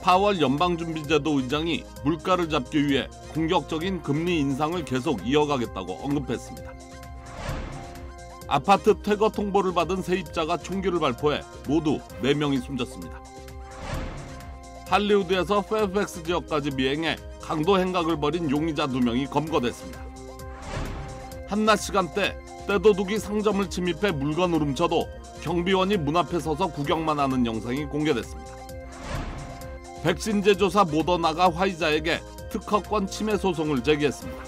파월 연방준비제도 의장이 물가를 잡기 위해 공격적인 금리 인상을 계속 이어가겠다고 언급했습니다. 아파트 퇴거 통보를 받은 세입자가 총기를 발포해 모두 4명이 숨졌습니다. 할리우드에서 페어팩스 지역까지 미행해 강도 행각을 벌인 용의자 2명이 검거됐습니다. 한낮 시간대 떼도둑이 상점을 침입해 물건을 훔쳐도 경비원이 문 앞에 서서 구경만 하는 영상이 공개됐습니다. 백신 제조사 모더나가 화이자에게 특허권 침해 소송을 제기했습니다.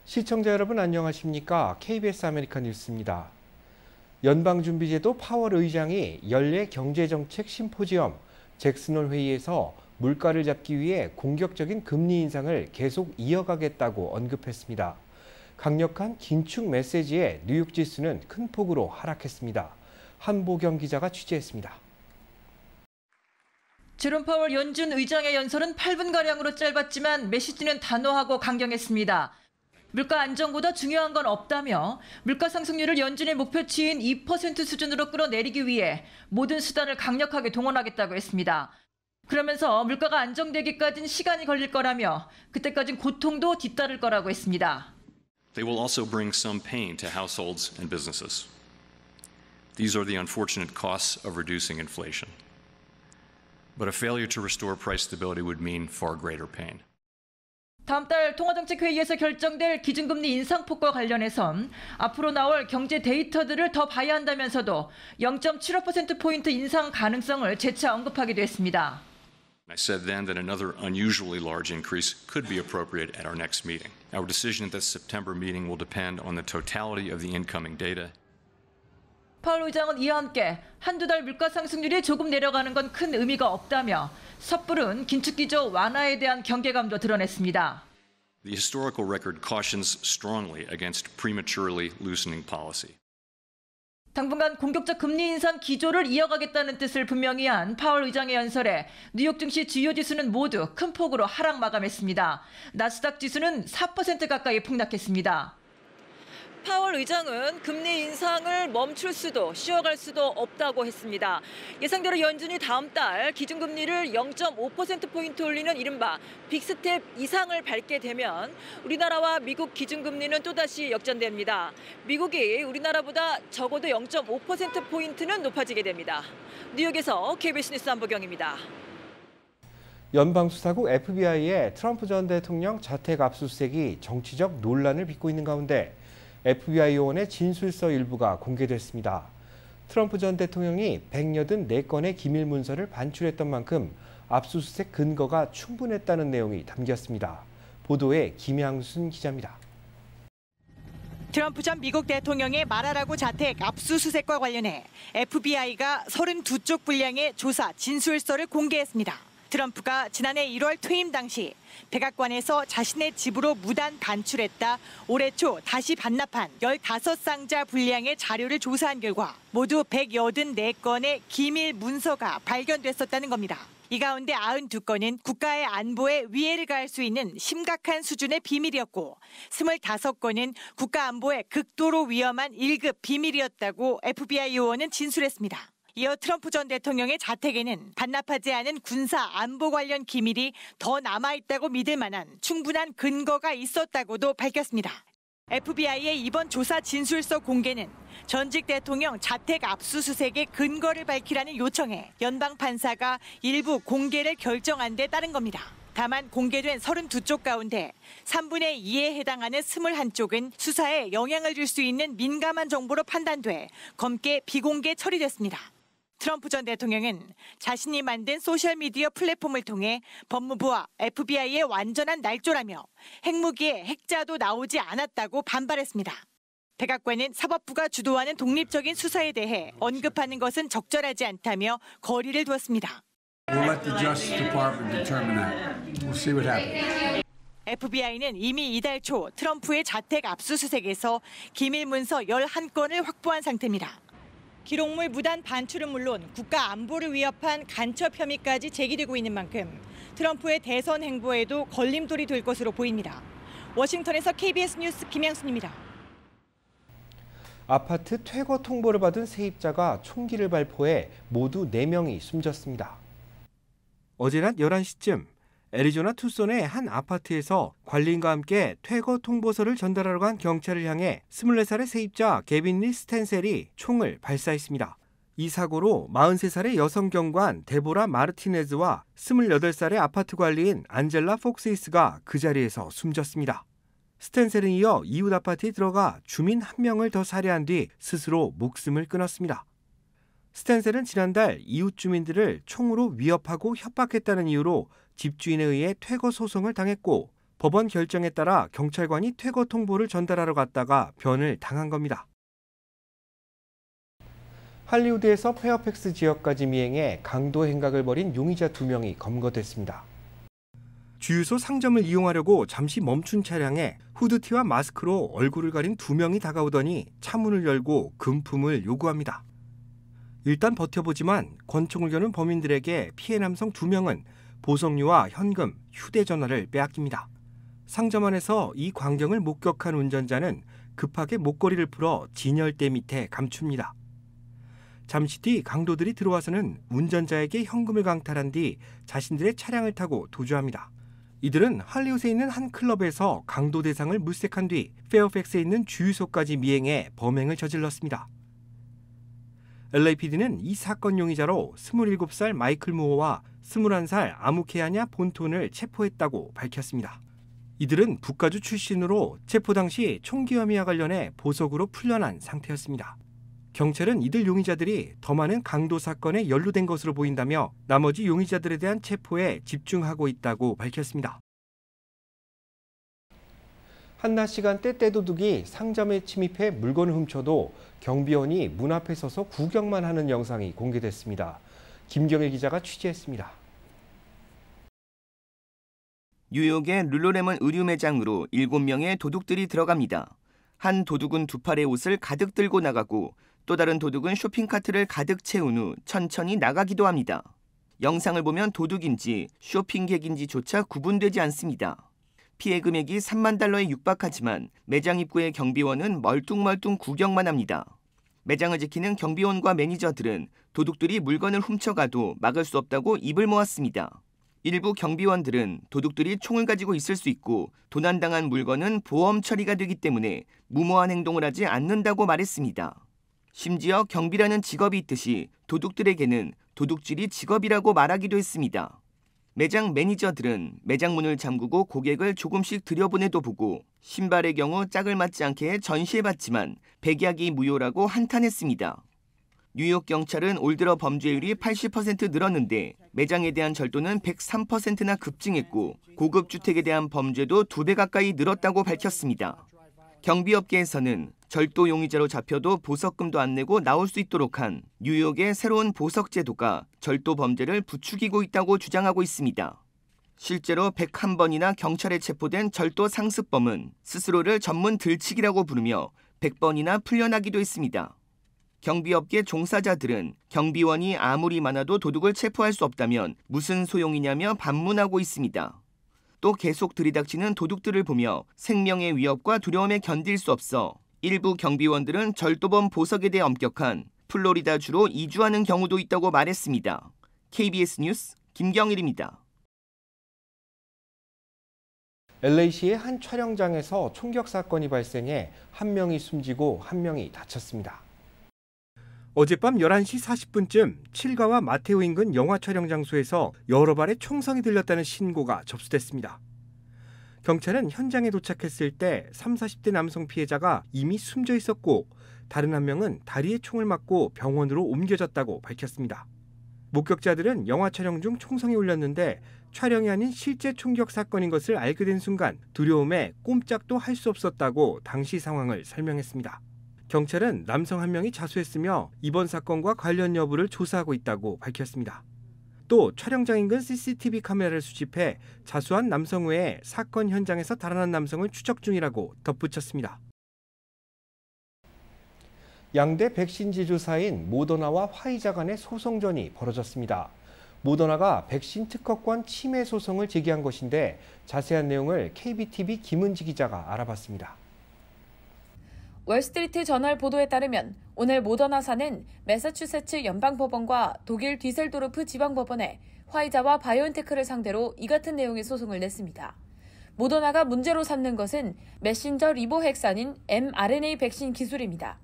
시청자 여러분 안녕하십니까? KBS 아메리칸 뉴스입니다. 연방준비제도 파월 의장이 연례 경제정책 심포지엄 잭슨홀 회의에서 물가를 잡기 위해 공격적인 금리 인상을 계속 이어가겠다고 언급했습니다. 강력한 긴축 메시지에 뉴욕 지수는 큰 폭으로 하락했습니다. 한보경 기자가 취재했습니다. 제롬 파월 연준 의장의 연설은 8분가량으로 짧았지만 메시지는 단호하고 강경했습니다. 물가 안정보다 중요한 건 없다며 물가 상승률을 연준의 목표치인 2% 수준으로 끌어내리기 위해 모든 수단을 강력하게 동원하겠다고 했습니다. 그러면서 물가가 안정되기까지는 시간이 걸릴 거라며 그때까진 고통도 뒤따를 거라고 했습니다. They will also bring some pain to households and businesses. These are the unfortunate costs of reducing inflation. But a failure to restore price stability would mean far greater pain. 다음 달 통화정책회의에서 결정될 기준금리 인상폭과 관련해선 앞으로 나올 경제 데이터들을 더 봐야 한다면서도 0.75%포인트 인상 가능성을 재차 언급하기도 했습니다. I said then that another unusually large increase could be appropriate at our next meeting. Our decision at this September meeting will depend on the totality of the incoming data. 파월 의장은 이와 함께 한두 달 물가 상승률이 조금 내려가는 건 큰 의미가 없다며 섣부른 긴축 기조 완화에 대한 경계감도 드러냈습니다. The historical record cautions strongly against prematurely loosening policy. 당분간 공격적 금리 인상 기조를 이어가겠다는 뜻을 분명히 한 파월 의장의 연설에 뉴욕 증시 주요 지수는 모두 큰 폭으로 하락 마감했습니다. 나스닥 지수는 4% 가까이 폭락했습니다. 파월 의장은 금리 인상을 멈출 수도 쉬어갈 수도 없다고 했습니다. 예상대로 연준이 다음 달 기준금리를 0.5%포인트 올리는 이른바 빅스텝 이상을 밟게 되면 우리나라와 미국 기준금리는 또다시 역전됩니다. 미국이 우리나라보다 적어도 0.5%포인트는 높아지게 됩니다. 뉴욕에서 KBS 뉴스 한보경입니다. 연방수사국 FBI의 트럼프 전 대통령 자택 압수수색이 정치적 논란을 빚고 있는 가운데 FBI 요원의 진술서 일부가 공개됐습니다. 트럼프 전 대통령이 184건의 기밀 문서를 반출했던 만큼 압수수색 근거가 충분했다는 내용이 담겼습니다. 보도에 김양순 기자입니다. 트럼프 전 미국 대통령의 말하라고 자택 압수수색과 관련해 FBI가 32쪽 분량의 조사 진술서를 공개했습니다. 트럼프가 지난해 1월 퇴임 당시 백악관에서 자신의 집으로 무단 반출했다 올해 초 다시 반납한 15상자 분량의 자료를 조사한 결과 모두 184건의 기밀 문서가 발견됐었다는 겁니다. 이 가운데 92건은 국가의 안보에 위해를 가할 수 있는 심각한 수준의 비밀이었고 25건은 국가 안보에 극도로 위험한 1급 비밀이었다고 FBI 요원은 진술했습니다. 이어 트럼프 전 대통령의 자택에는 반납하지 않은 군사 안보 관련 기밀이 더 남아있다고 믿을 만한 충분한 근거가 있었다고도 밝혔습니다. FBI의 이번 조사 진술서 공개는 전직 대통령 자택 압수수색의 근거를 밝히라는 요청에 연방 판사가 일부 공개를 결정한 데 따른 겁니다. 다만 공개된 32쪽 가운데 3분의 2에 해당하는 21쪽은 수사에 영향을 줄 수 있는 민감한 정보로 판단돼 검게 비공개 처리됐습니다. 트럼프 전 대통령은 자신이 만든 소셜미디어 플랫폼을 통해 법무부와 FBI의 완전한 날조라며 핵무기에 핵자도 나오지 않았다고 반발했습니다. 백악관은 사법부가 주도하는 독립적인 수사에 대해 언급하는 것은 적절하지 않다며 거리를 두었습니다. We'll let the Justice Department determine that. We'll see what happens. FBI는 이미 이달 초 트럼프의 자택 압수수색에서 기밀 문서 11건을 확보한 상태입니다. 기록물 무단 반출은 물론 국가 안보를 위협한 간첩 혐의까지 제기되고 있는 만큼 트럼프의 대선 행보에도 걸림돌이 될 것으로 보입니다. 워싱턴에서 KBS 뉴스 김양순입니다. 아파트 퇴거 통보를 받은 세입자가 총기를 발포해 모두 4명이 숨졌습니다. 어제 낮 11시쯤 애리조나 투손의 한 아파트에서 관리인과 함께 퇴거 통보서를 전달하러 간 경찰을 향해 24살의 세입자 게빈 리 스탠셀이 총을 발사했습니다. 이 사고로 43살의 여성 경관 데보라 마르티네즈와 28살의 아파트 관리인 안젤라 폭스이스가 그 자리에서 숨졌습니다. 스탠셀은 이어 이웃 아파트에 들어가 주민 1명을 더 살해한 뒤 스스로 목숨을 끊었습니다. 스탠셀은 지난달 이웃 주민들을 총으로 위협하고 협박했다는 이유로 집주인에 의해 퇴거 소송을 당했고 법원 결정에 따라 경찰관이 퇴거 통보를 전달하러 갔다가 변을 당한 겁니다. 할리우드에서 페어팩스 지역까지 미행해 강도 행각을 벌인 용의자 2명이 검거됐습니다. 주유소 상점을 이용하려고 잠시 멈춘 차량에 후드티와 마스크로 얼굴을 가린 2명이 다가오더니 차문을 열고 금품을 요구합니다. 일단 버텨보지만 권총을 겨눈 범인들에게 피해 남성 2명은 보석류와 현금, 휴대전화를 빼앗깁니다. 상점 안에서 이 광경을 목격한 운전자는 급하게 목걸이를 풀어 진열대 밑에 감춥니다. 잠시 뒤 강도들이 들어와서는 운전자에게 현금을 강탈한 뒤 자신들의 차량을 타고 도주합니다. 이들은 할리우드에 있는 한 클럽에서 강도 대상을 물색한 뒤 페어팩스에 있는 주유소까지 미행해 범행을 저질렀습니다. LAPD는 이 사건 용의자로 27살 마이클 무어와 21살 아무케아냐 본톤을 체포했다고 밝혔습니다. 이들은 북가주 출신으로 체포 당시 총기 혐의와 관련해 보석으로 풀려난 상태였습니다. 경찰은 이들 용의자들이 더 많은 강도 사건에 연루된 것으로 보인다며 나머지 용의자들에 대한 체포에 집중하고 있다고 밝혔습니다. 한낮 시간대 떼도둑이 상점에 침입해 물건을 훔쳐도 경비원이 문 앞에 서서 구경만 하는 영상이 공개됐습니다. 김경일 기자가 취재했습니다. 뉴욕의 룰루레몬 의류 매장으로 7명의 도둑들이 들어갑니다. 한 도둑은 2팔의 옷을 가득 들고 나가고 또 다른 도둑은 쇼핑카트를 가득 채운 후 천천히 나가기도 합니다. 영상을 보면 도둑인지 쇼핑객인지조차 구분되지 않습니다. 피해 금액이 3만 달러에 육박하지만 매장 입구의 경비원은 멀뚱멀뚱 구경만 합니다. 매장을 지키는 경비원과 매니저들은 도둑들이 물건을 훔쳐가도 막을 수 없다고 입을 모았습니다. 일부 경비원들은 도둑들이 총을 가지고 있을 수 있고 도난당한 물건은 보험 처리가 되기 때문에 무모한 행동을 하지 않는다고 말했습니다. 심지어 경비라는 직업이 있듯이 도둑들에게는 도둑질이 직업이라고 말하기도 했습니다. 매장 매니저들은 매장 문을 잠그고 고객을 조금씩 들여보내도 보고 신발의 경우 짝을 맞지 않게 전시해봤지만 백약이 무효라고 한탄했습니다. 뉴욕 경찰은 올 들어 범죄율이 80% 늘었는데 매장에 대한 절도는 103%나 급증했고 고급 주택에 대한 범죄도 2배 가까이 늘었다고 밝혔습니다. 경비업계에서는 절도 용의자로 잡혀도 보석금도 안 내고 나올 수 있도록 한 뉴욕의 새로운 보석 제도가 절도 범죄를 부추기고 있다고 주장하고 있습니다. 실제로 101번이나 경찰에 체포된 절도 상습범은 스스로를 전문 들치기라고 부르며 100번이나 풀려나기도 했습니다. 경비업계 종사자들은 경비원이 아무리 많아도 도둑을 체포할 수 없다면 무슨 소용이냐며 반문하고 있습니다. 또 계속 들이닥치는 도둑들을 보며 생명의 위협과 두려움에 견딜 수 없어 일부 경비원들은 절도범 보석에 대해 엄격한 플로리다주로 이주하는 경우도 있다고 말했습니다. KBS 뉴스 김경일입니다. LA시의 한 촬영장에서 총격 사건이 발생해 1명이 숨지고 1명이 다쳤습니다. 어젯밤 11시 40분쯤 칠가와 마테오 인근 영화 촬영 장소에서 여러 발의 총성이 들렸다는 신고가 접수됐습니다. 경찰은 현장에 도착했을 때 30, 40대 남성 피해자가 이미 숨져 있었고 다른 한 명은 다리에 총을 맞고 병원으로 옮겨졌다고 밝혔습니다. 목격자들은 영화 촬영 중 총성이 울렸는데 촬영이 아닌 실제 총격 사건인 것을 알게 된 순간 두려움에 꼼짝도 할 수 없었다고 당시 상황을 설명했습니다. 경찰은 남성 1명이 자수했으며 이번 사건과 관련 여부를 조사하고 있다고 밝혔습니다. 또 촬영장 인근 CCTV 카메라를 수집해 자수한 남성 외에 사건 현장에서 달아난 남성을 추적 중이라고 덧붙였습니다. 양대 백신 제조사인 모더나와 화이자 간의 소송전이 벌어졌습니다. 모더나가 백신 특허권 침해 소송을 제기한 것인데 자세한 내용을 KBTV 김은지 기자가 알아봤습니다. 월스트리트 저널 보도에 따르면 오늘 모더나사는 매사추세츠 연방법원과 독일 디셀도르프 지방법원에 화이자와 바이오엔테크를 상대로 이 같은 내용의 소송을 냈습니다. 모더나가 문제로 삼는 것은 메신저 리보핵산인 mRNA 백신 기술입니다.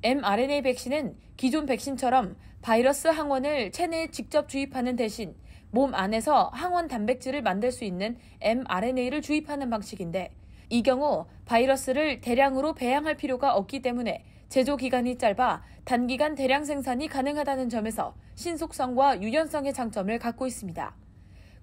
mRNA 백신은 기존 백신처럼 바이러스 항원을 체내에 직접 주입하는 대신 몸 안에서 항원 단백질을 만들 수 있는 mRNA를 주입하는 방식인데 이 경우 바이러스를 대량으로 배양할 필요가 없기 때문에 제조 기간이 짧아 단기간 대량 생산이 가능하다는 점에서 신속성과 유연성의 장점을 갖고 있습니다.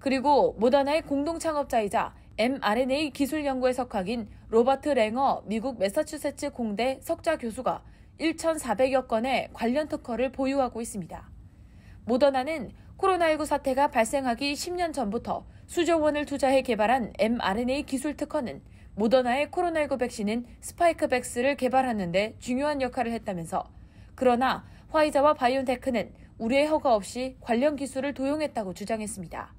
그리고 모더나의 공동 창업자이자 mRNA 기술 연구의 석학인 로버트 랭어 미국 매사추세츠 공대 석좌 교수가 1,400여 건의 관련 특허를 보유하고 있습니다. 모더나는 코로나19 사태가 발생하기 10년 전부터 수조 원을 투자해 개발한 mRNA 기술 특허는 모더나의 코로나19 백신인 스파이크백스를 개발하는 데 중요한 역할을 했다면서 그러나 화이자와 바이오엔테크는 우려의 허가 없이 관련 기술을 도용했다고 주장했습니다.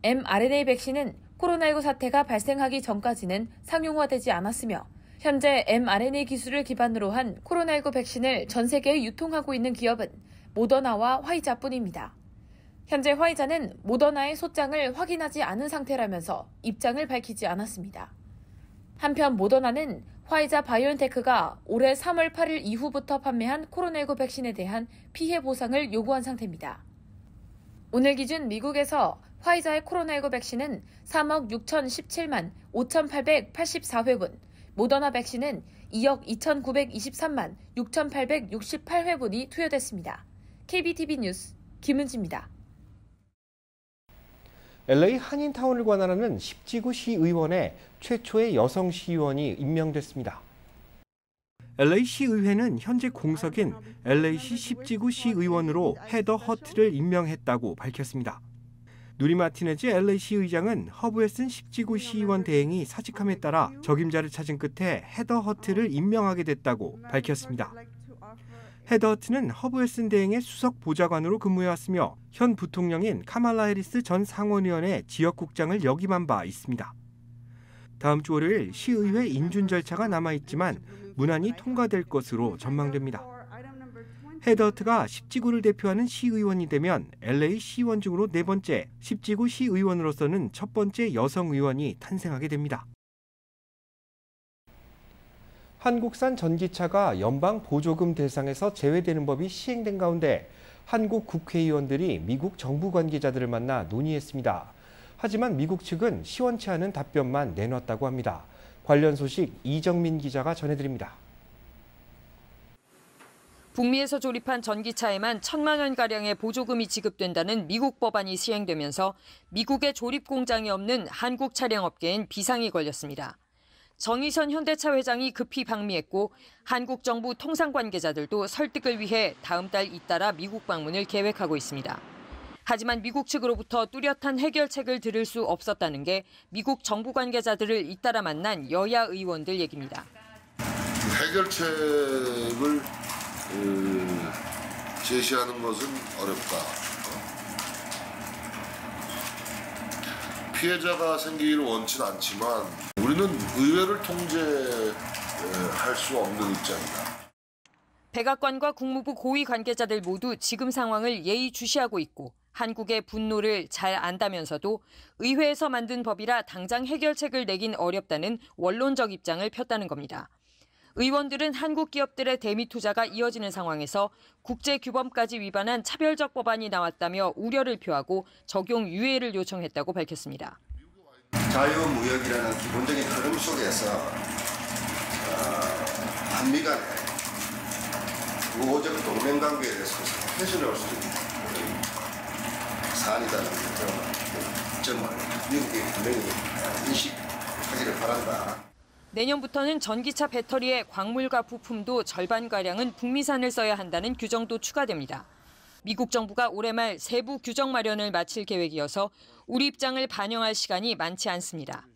mRNA 백신은 코로나19 사태가 발생하기 전까지는 상용화되지 않았으며 현재 mRNA 기술을 기반으로 한 코로나19 백신을 전 세계에 유통하고 있는 기업은 모더나와 화이자뿐입니다. 현재 화이자는 모더나의 소장을 확인하지 않은 상태라면서 입장을 밝히지 않았습니다. 한편 모더나는 화이자 바이오엔테크가 올해 3월 8일 이후부터 판매한 코로나19 백신에 대한 피해 보상을 요구한 상태입니다. 오늘 기준 미국에서 화이자의 코로나19 백신은 3억 6,017만 5,884회분, 모더나 백신은 2억 2,923만 6,868회분이 투여됐습니다. KBTV 뉴스 김은지입니다. LA 한인타운을 관할하는 10지구 시의원에 최초의 여성 시의원이 임명됐습니다. LA 시의회는 현재 공석인 LA시 10지구 시의원으로 헤더 허트를 임명했다고 밝혔습니다. 누리 마티네즈 LA시 의장은 허브 웨슨 10지구 시의원 대행이 사직함에 따라 적임자를 찾은 끝에 헤더 허트를 임명하게 됐다고 밝혔습니다. 헤더 허트는 허브 웨슨 대행의 수석 보좌관으로 근무해왔으며 현 부통령인 카말라 해리스 전 상원의원의 지역국장을 역임한 바 있습니다. 다음 주 월요일 시의회 인준 절차가 남아있지만 무난히 통과될 것으로 전망됩니다. 헤더 허트가 10지구를 대표하는 시의원이 되면 LA 시의원 중으로 네 번째, 10지구 시의원으로서는 첫 번째 여성 의원이 탄생하게 됩니다. 한국산 전기차가 연방 보조금 대상에서 제외되는 법이 시행된 가운데 한국 국회의원들이 미국 정부 관계자들을 만나 논의했습니다. 하지만 미국 측은 시원치 않은 답변만 내놨다고 합니다. 관련 소식 이정민 기자가 전해드립니다. 북미에서 조립한 전기차에만 1,000만 원가량의 보조금이 지급된다는 미국 법안이 시행되면서 미국의 조립 공장이 없는 한국 차량업계엔 비상이 걸렸습니다. 정의선 현대차 회장이 급히 방미했고 한국 정부 통상 관계자들도 설득을 위해 다음 달 잇따라 미국 방문을 계획하고 있습니다. 하지만 미국 측으로부터 뚜렷한 해결책을 들을 수 없었다는 게 미국 정부 관계자들을 잇따라 만난 여야 의원들 얘기입니다. 해결책을 제시하는 것은 어렵다. 피해자가 생기기를 원치는 않지만 우리는 의회를 통제할 수 없는 입장이다. 백악관과 국무부 고위 관계자들 모두 지금 상황을 예의주시하고 있고 한국의 분노를 잘 안다면서도 의회에서 만든 법이라 당장 해결책을 내긴 어렵다는 원론적 입장을 폈다는 겁니다. 의원들은 한국 기업들의 대미 투자가 이어지는 상황에서 국제규범까지 위반한 차별적 법안이 나왔다며 우려를 표하고 적용 유예를 요청했다고 밝혔습니다. 자유무역이라는 기본적인 흐름 속에서 한미 간의 우호적 동맹관계에 대해서 훼손할 수 있는 사안이라는 점을 미국이 분명히 인식하기를 바란다. 내년부터는 전기차 배터리의 광물과 부품도 절반가량은 북미산을 써야 한다는 규정도 추가됩니다. 미국 정부가 올해 말 세부 규정 마련을 마칠 계획이어서 우리 입장을 반영할 시간이 많지 않습니다.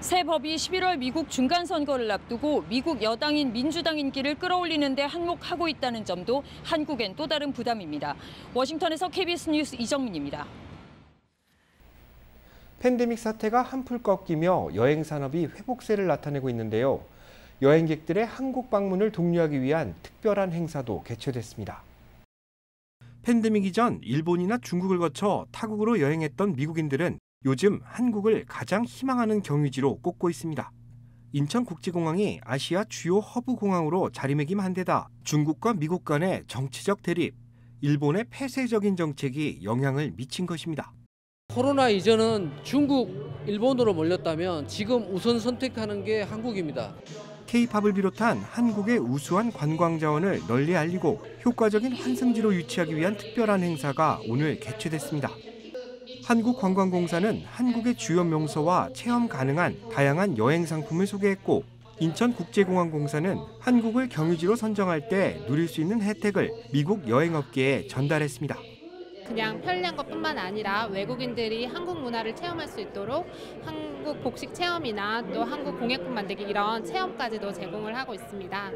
새 법이 11월 미국 중간선거를 앞두고 미국 여당인 민주당 인기를 끌어올리는 데 한몫하고 있다는 점도 한국엔 또 다른 부담입니다. 워싱턴에서 KBS 뉴스 이정민입니다. 팬데믹 사태가 한풀 꺾이며 여행 산업이 회복세를 나타내고 있는데요. 여행객들의 한국 방문을 독려하기 위한 특별한 행사도 개최됐습니다. 팬데믹 이전 일본이나 중국을 거쳐 타국으로 여행했던 미국인들은 요즘 한국을 가장 희망하는 경유지로 꼽고 있습니다. 인천국제공항이 아시아 주요 허브 공항으로 자리매김한 데다 중국과 미국 간의 정치적 대립, 일본의 폐쇄적인 정책이 영향을 미친 것입니다. 코로나 이전은 중국, 일본으로 몰렸다면 지금 우선 선택하는 게 한국입니다. K-팝을 비롯한 한국의 우수한 관광 자원을 널리 알리고 효과적인 환승지로 유치하기 위한 특별한 행사가 오늘 개최됐습니다. 한국관광공사는 한국의 주요 명소와 체험 가능한 다양한 여행 상품을 소개했고, 인천국제공항공사는 한국을 경유지로 선정할 때 누릴 수 있는 혜택을 미국 여행업계에 전달했습니다. 그냥 편리한 것뿐만 아니라 외국인들이 한국 문화를 체험할 수 있도록 한국 복식 체험이나 또 한국 공예품 만들기 이런 체험까지도 제공을 하고 있습니다.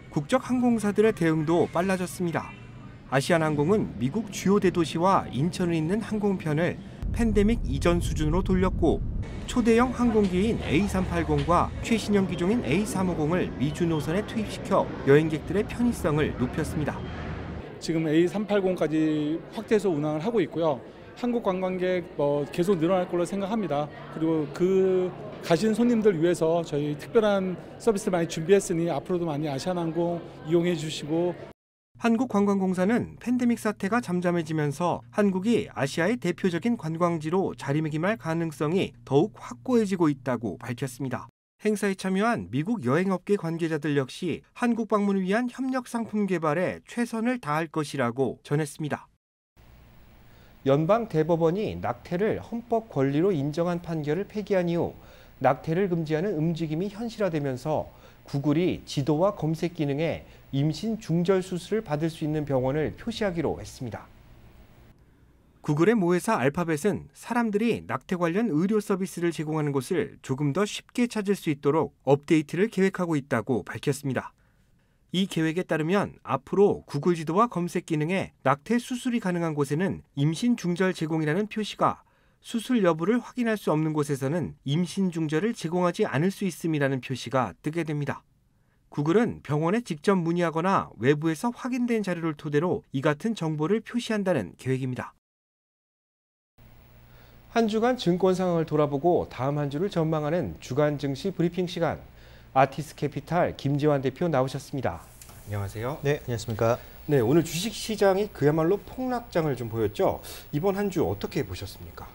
국적 항공사들의 대응도 빨라졌습니다. 아시아나항공은 미국 주요 대도시와 인천에 있는 항공편을 팬데믹 이전 수준으로 돌렸고, 초대형 항공기인 A380과 최신형 기종인 A350을 미주 노선에 투입시켜 여행객들의 편의성을 높였습니다. 지금 A380까지 확대해서 운항을 하고 있고요. 한국 관광객 계속 늘어날 걸로 생각합니다. 그리고 그 가시는 손님들 위해서 저희 특별한 서비스를 많이 준비했으니 앞으로도 많이 아시아나항공 이용해 주시고. 한국관광공사는 팬데믹 사태가 잠잠해지면서 한국이 아시아의 대표적인 관광지로 자리매김할 가능성이 더욱 확고해지고 있다고 밝혔습니다. 행사에 참여한 미국 여행업계 관계자들 역시 한국 방문을 위한 협력 상품 개발에 최선을 다할 것이라고 전했습니다. 연방 대법원이 낙태를 헌법 권리로 인정한 판결을 폐기한 이후 낙태를 금지하는 움직임이 현실화되면서 구글이 지도와 검색 기능에 임신 중절 수술을 받을 수 있는 병원을 표시하기로 했습니다. 구글의 모회사 알파벳은 사람들이 낙태 관련 의료 서비스를 제공하는 곳을 조금 더 쉽게 찾을 수 있도록 업데이트를 계획하고 있다고 밝혔습니다. 이 계획에 따르면 앞으로 구글 지도와 검색 기능에 낙태 수술이 가능한 곳에는 임신 중절 제공이라는 표시가, 수술 여부를 확인할 수 없는 곳에서는 임신 중절을 제공하지 않을 수 있음이라는 표시가 뜨게 됩니다. 구글은 병원에 직접 문의하거나 외부에서 확인된 자료를 토대로 이 같은 정보를 표시한다는 계획입니다. 한 주간 증권 상황을 돌아보고 다음 한 주를 전망하는 주간 증시 브리핑 시간. 아티스캐피탈 김재환 대표 나오셨습니다. 안녕하세요. 네, 안녕하십니까. 네, 오늘 주식시장이 그야말로 폭락장을 좀 보였죠. 이번 한 주 어떻게 보셨습니까?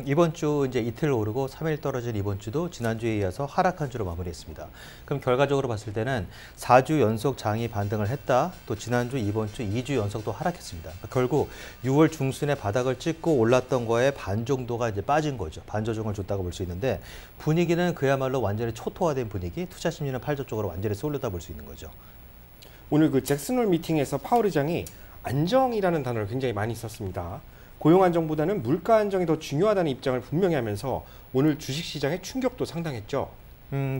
이번 주 이제 이틀 오르고 3일 떨어진 이번 주도 지난주에 이어서 하락한 주로 마무리했습니다. 그럼 결과적으로 봤을 때는 4주 연속 장이 반등을 했다. 또 지난주, 이번 주 2주 연속 또 하락했습니다. 그러니까 결국 6월 중순에 바닥을 찍고 올랐던 거에 반 정도가 이제 빠진 거죠. 반조정을 줬다고 볼 수 있는데, 분위기는 그야말로 완전히 초토화된 분위기, 투자 심리는 팔조 쪽으로 완전히 쏠렸다 볼 수 있는 거죠. 오늘 그 잭슨홀 미팅에서 파월 의장이 안정이라는 단어를 굉장히 많이 썼습니다. 고용 안정보다는 물가 안정이 더 중요하다는 입장을 분명히 하면서 오늘 주식시장의 충격도 상당했죠.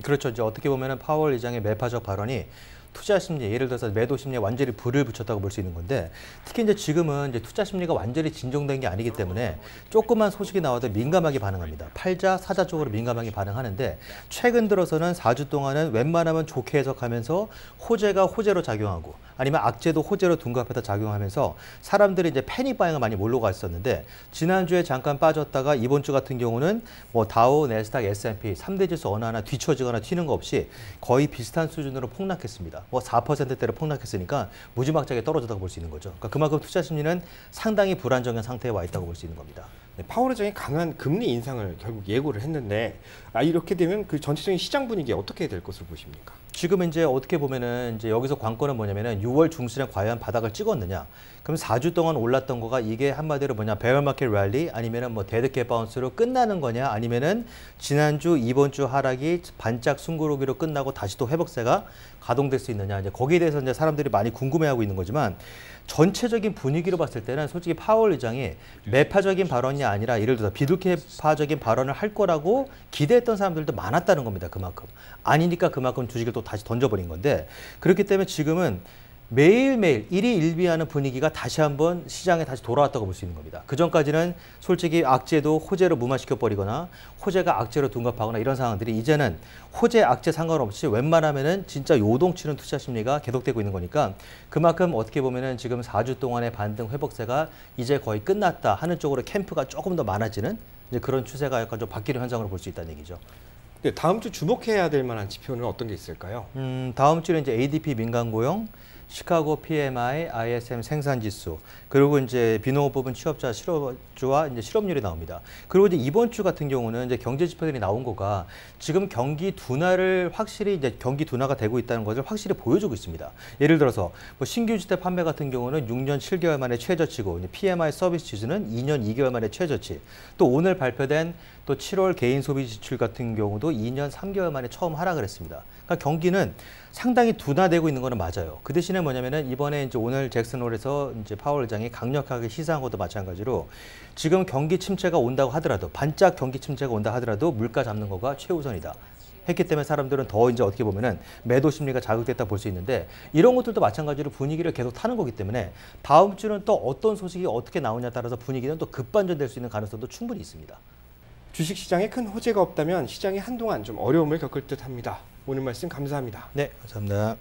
그렇죠. 이제 어떻게 보면은 파월 의장의 매파적 발언이 투자 심리, 예를 들어서 매도 심리에 완전히 불을 붙였다고 볼 수 있는 건데, 특히 이제 지금은 이제 투자 심리가 완전히 진정된 게 아니기 때문에 조그만 소식이 나와도 민감하게 반응합니다. 팔자, 사자 쪽으로 민감하게 반응하는데, 최근 들어서는 4주 동안은 웬만하면 좋게 해석하면서 호재가 호재로 작용하고 아니면 악재도 호재로 둔갑해서 작용하면서 사람들이 이제 패닉 바잉을 많이 몰려가 있었는데, 지난주에 잠깐 빠졌다가 이번 주 같은 경우는 뭐 다우, 내스닥, S&P 3대 지수 어느 하나 뒤처지거나 튀는 거 없이 거의 비슷한 수준으로 폭락했습니다. 뭐 4%대로 폭락했으니까 무지막지하게 떨어졌다고 볼 수 있는 거죠. 그러니까 그만큼 투자 심리는 상당히 불안정한 상태에 와 있다고 볼 수 있는 겁니다. 네, 파월 의장이 강한 금리 인상을 결국 예고를 했는데, 이렇게 되면 그 전체적인 시장 분위기 어떻게 될 것으로 보십니까? 지금 이제 어떻게 보면은 이제 여기서 관건은 뭐냐면은 6월 중순에 과연 바닥을 찍었느냐. 그럼 4주 동안 올랐던 거가 이게 한마디로 뭐냐, 베어마켓 랠리 아니면은 뭐 데드캣 바운스로 끝나는 거냐, 아니면은 지난주 이번 주 하락이 반짝 숨고르기로 끝나고 다시 또 회복세가 가동될 수 있느냐. 이제 거기에 대해서 이제 사람들이 많이 궁금해하고 있는 거지만 전체적인 분위기로 봤을 때는 솔직히 파월 의장이 매파적인 발언이 아니라 예를 들어서 비둘기파적인 발언을 할 거라고 기대했던 사람들도 많았다는 겁니다. 그만큼. 아니니까 그만큼 주식을 또 다시 던져버린 건데, 그렇기 때문에 지금은 매일매일 일희일비하는 분위기가 다시 한번 시장에 다시 돌아왔다고 볼 수 있는 겁니다. 그전까지는 솔직히 악재도 호재로 무마시켜버리거나 호재가 악재로 둔갑하거나 이런 상황들이 이제는 호재, 악재 상관없이 웬만하면은 진짜 요동치는 투자 심리가 계속되고 있는 거니까 그만큼 어떻게 보면은 지금 4주 동안의 반등 회복세가 이제 거의 끝났다 하는 쪽으로 캠프가 조금 더 많아지는 이제 그런 추세가 약간 좀 바뀌는 현상으로 볼 수 있다는 얘기죠. 네, 다음 주 주목해야 될 만한 지표는 어떤 게 있을까요? 다음 주는 이제 ADP 민간 고용, 시카고 PMI, ISM 생산지수, 그리고 이제 비농업부분 취업자 실업주와 이제 실업률이 나옵니다. 그리고 이제 이번 주 같은 경우는 이제 경제 지표들이 나온 거가 지금 경기 둔화를 확실히 이제 경기 둔화가 되고 있다는 것을 확실히 보여주고 있습니다. 예를 들어서 뭐 신규 주택 판매 같은 경우는 6년 7개월 만에 최저치고, 이제 PMI 서비스 지수는 2년 2개월 만에 최저치. 또 오늘 발표된 또 7월 개인 소비 지출 같은 경우도 2년 3개월 만에 처음 하락을 했습니다. 그러니까 경기는 상당히 둔화되고 있는 거는 맞아요. 그 대신에 뭐냐면은 이번에 이제 오늘 잭슨홀에서 이제 파월 의장이 강력하게 시사한 것도 마찬가지로 지금 경기 침체가 온다고 하더라도, 반짝 경기 침체가 온다 하더라도 물가 잡는 거가 최우선이다 했기 때문에 사람들은 더 이제 어떻게 보면은 매도 심리가 자극됐다 볼 수 있는데, 이런 것들도 마찬가지로 분위기를 계속 타는 거기 때문에 다음 주는 또 어떤 소식이 어떻게 나오냐에 따라서 분위기는 또 급반전될 수 있는 가능성도 충분히 있습니다. 주식시장에 큰 호재가 없다면 시장이 한동안 좀 어려움을 겪을 듯합니다. 오늘 말씀 감사합니다. 네, 감사합니다.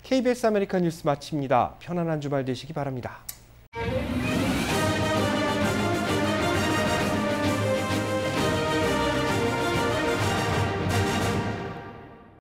KBS 아메리칸 뉴스 마칩니다. 편안한 주말 되시기 바랍니다.